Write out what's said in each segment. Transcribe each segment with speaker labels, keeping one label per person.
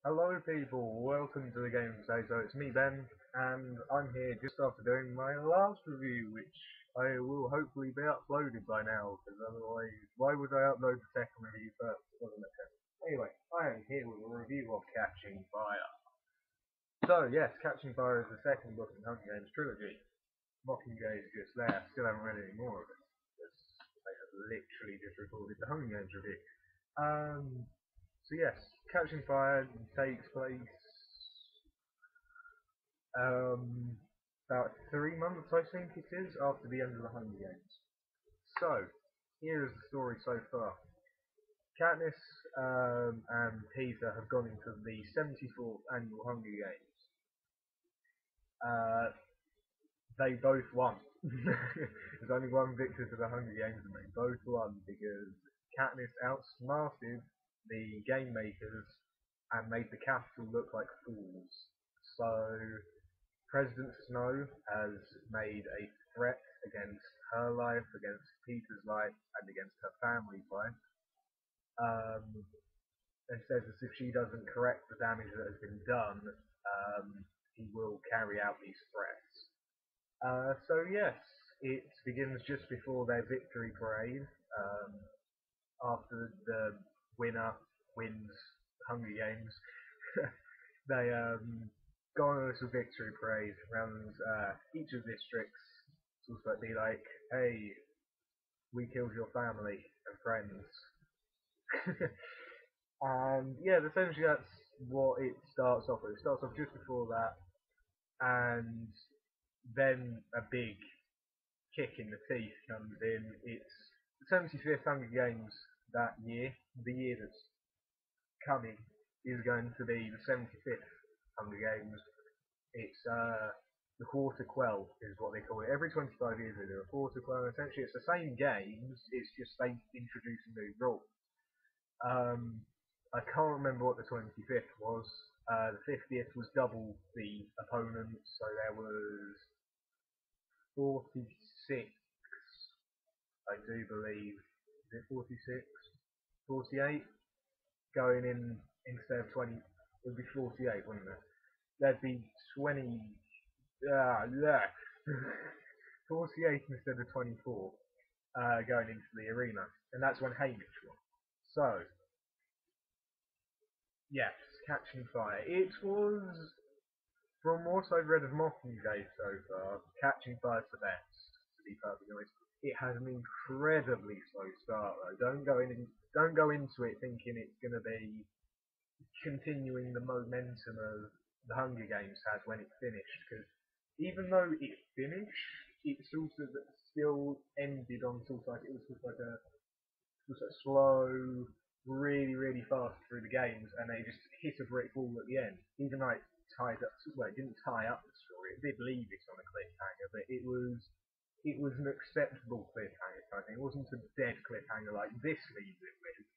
Speaker 1: Hello people, welcome to the game today. So it's me Ben, and I'm here just after doing my last review, which I will hopefully be uploaded by now, because otherwise, why would I upload the second review first? It doesn't make sense. Anyway, I am here with a review of Catching Fire. So yes, Catching Fire is the second book in HungerGames trilogy. Mockingjay is just there, still haven't read any more of it. They have literally just recorded the HungerGames review. So yes, Catching Fire takes place um, about 3 months, I think it is, after the end of the Hunger Games. So, here is the story so far. Katniss and Peter have gone into the 74th annual Hunger Games. Uh, they both won. There's only one victor to the Hunger Games, and they both won because Katniss outsmarted the game makers and made the Capitol look like fools. So President Snow has made a threat against her life, against Peter's life, and against her family's life. And says as if she doesn't correct the damage that has been done, he will carry out these threats. So yes, it begins just before their victory parade. After the winner wins Hunger Games, they go on a little victory parade around each of the districts. It's also be like, hey, we killed your family and friends. And yeah, essentially that's what it starts off with. It starts off just before that, and then a big kick in the teeth comes in. It's the 75th Hunger Games that year. The year that's coming is going to be the 75th Hunger Games. It's the quarter quell is what they call it. Every 25 years they do a quarter quell. Essentially, it's the same games. It's just they introduce a new rule. I can't remember what the 25th was. The 50th was double the opponents, so there was 46, I do believe. Is it 46? 48? Going in instead of 20, it would be 48, wouldn't it? There'd be 20, yeah. 48 instead of 24 going into the arena. And that's when Hamish won. So, yes, Catching Fire. It was, from what I've read of Mockingjay so far, Catching Fire's the best, to be perfectly honest. It has an incredibly slow start though. Don't go into it thinking it's gonna be continuing the momentum of the Hunger Games had when it finished, because even though it finished, it sort of still ended on sort of like it was sort of like a slow, really fast through the games, and they just hit a brick wall at the end. Even though it tied up, well, it didn't tie up the story. It did leave it on a cliffhanger, but it was an acceptable cliffhanger. I think it wasn't a dead cliffhanger like this leaves it with.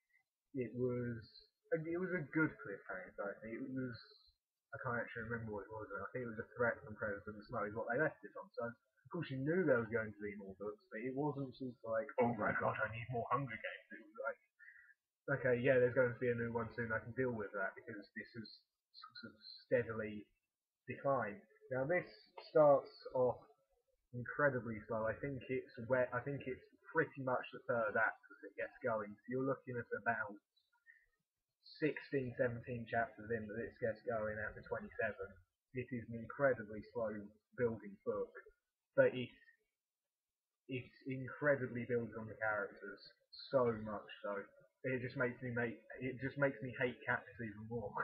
Speaker 1: It was a good cliffhanger. I think it was. I can't actually remember what it was. I think it was a threat from President Snow is what they left it on. So of course you knew there was going to be more books, but it wasn't sort of like, oh my god, I need more Hunger Games. It was like, okay, yeah, there's going to be a new one soon. I can deal with that because this has sort of steadily declined. Now this starts off incredibly slow. I think it's pretty much the third act as it gets going. So you're looking at about 16, 17 chapters in that it gets going out to 27. It is an incredibly slow building book, but it incredibly builds on the characters so much so. It just makes me hate Katniss even more.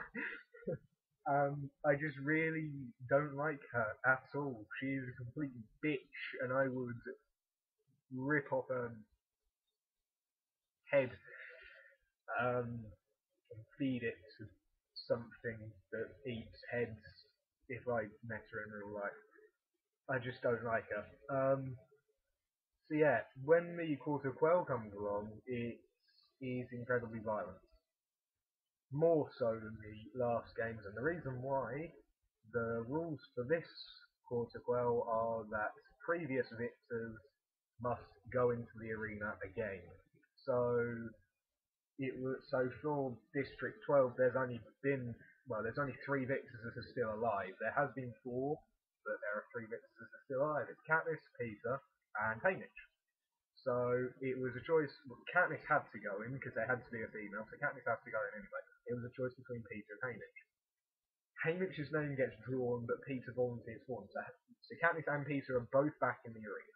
Speaker 1: I just really don't like her at all. She is a complete bitch, and I would rip off her head and feed it to something that eats heads if I met her in real life. I just don't like her. So yeah, when the Quarter Quell comes along, it is incredibly violent. More so than the last games, and the reason why, the rules for this Quarter Quell are that previous victors must go into the arena again. So it was so for District 12. There's only been there's only 3 victors that are still alive. There has been 4, but there are 3 victors that are still alive. It's Katniss, Peter, and Haymitch. So it was a choice. Katniss had to go in because there had to be a female, so Katniss had to go in anyway. It was a choice between Peter and Haymitch. Haymitch's name gets drawn, but Peter volunteers for him. So Katniss and Peter are both back in the arena.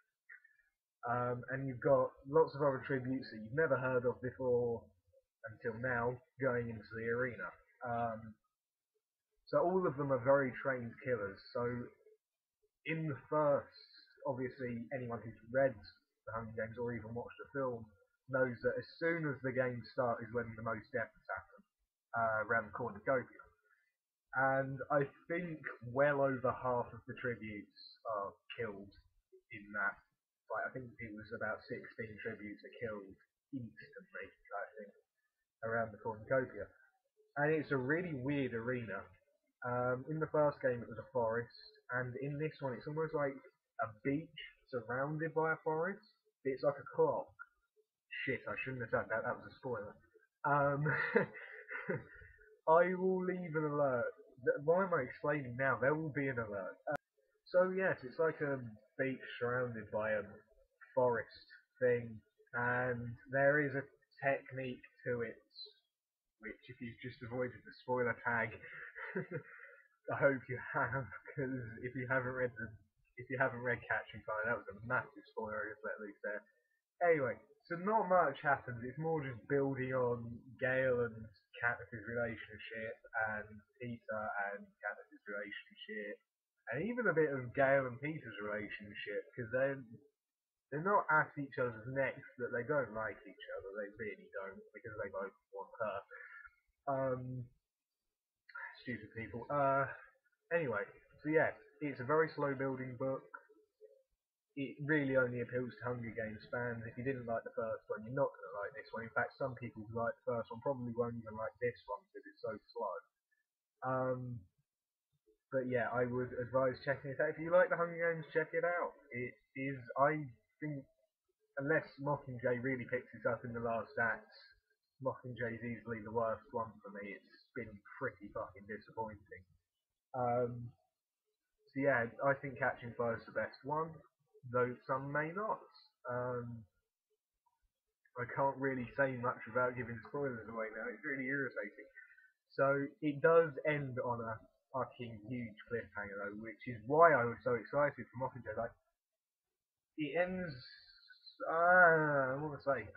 Speaker 1: And you've got lots of other tributes that you've never heard of before until now going into the arena. So all of them are very trained killers. So in the first, obviously anyone who's read the Hunger Games or even watched the film knows that as soon as the games start is when the most deaths happen around the cornucopia. And I think well over half of the tributes are killed in that. I think it was about 16 tributes are killed instantly, I think, around the cornucopia. And it's a really weird arena. In the first game it was a forest, and in this one it's almost like a beach surrounded by a forest. It's like a clock. Shit, I shouldn't have said that. That was a spoiler. I will leave an alert. Why am I explaining now? There will be an alert. So yes, it's like a beach surrounded by a forest thing, and there is a technique to it, which if you've just avoided the spoiler tag, I hope you have, because if you haven't read Catching Fire, that was a massive spoiler I just let loose there. Anyway, so not much happens. It's more just building on Gale and Katniss's relationship, and Peter and Katniss's relationship, and even a bit of Gale and Peter's relationship, because they're not at each other's necks, but they don't like each other. They really don't, because they both want her. Stupid people. Anyway, so yes, it's a very slow building book. It really only appeals to Hunger Games fans. If you didn't like the first one, you're not going to like this one. In fact, some people who like the first one probably won't even like this one because it's so slow. But yeah, I would advise checking it out. If you like the Hunger Games, check it out. It is, I think, unless Mockingjay really picks this up in the last act, Mockingjay is easily the worst one for me. It's been pretty fucking disappointing. So yeah, I think Catching Fire is the best one, though some may not. I can't really say much without giving spoilers away now. It's really irritating. So it does end on a fucking huge cliffhanger though, which is why I was so excited for Mockingjay. Like, it ends. What was I say?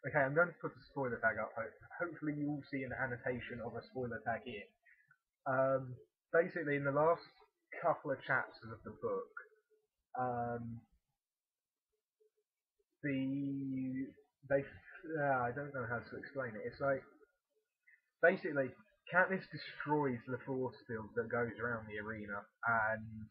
Speaker 1: Okay, I'm going to put a spoiler tag up. Hopefully you will see an annotation of a spoiler tag here. Basically, in the last couple of chapters of the book, I don't know how to explain it. It's like, basically, Katniss destroys the force field that goes around the arena, and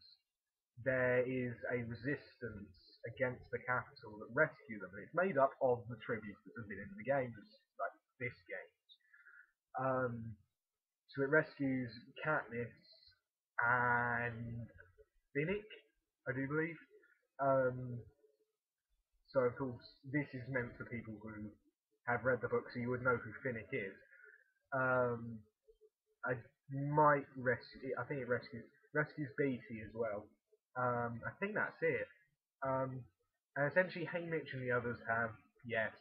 Speaker 1: there is a resistance against the capital that rescue them. And it's made up of the tributes that have been in the games, like this game. So it rescues Katniss and Finnick, I do believe. So of course, this is meant for people who have read the book, so you would know who Finnick is. I might rescue. I think it rescues Beatty as well. I think that's it. And essentially, Haymitch and the others have, yes,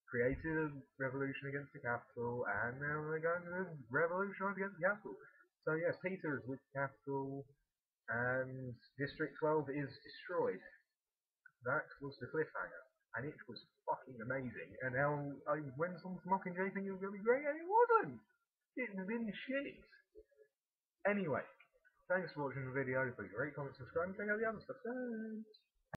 Speaker 1: created a revolution against the capital, and now they're going to revolutionize against the capital. So yes, Peter is with the capital, and District 12 is destroyed. That was the cliffhanger, and it was fucking amazing. And now I went on to Mockingjay thinking it was going to be great, and it wasn't. It's been shit. Anyway, thanks for watching the video. Please rate, comment, subscribe, and check out the other stuff. Thanks.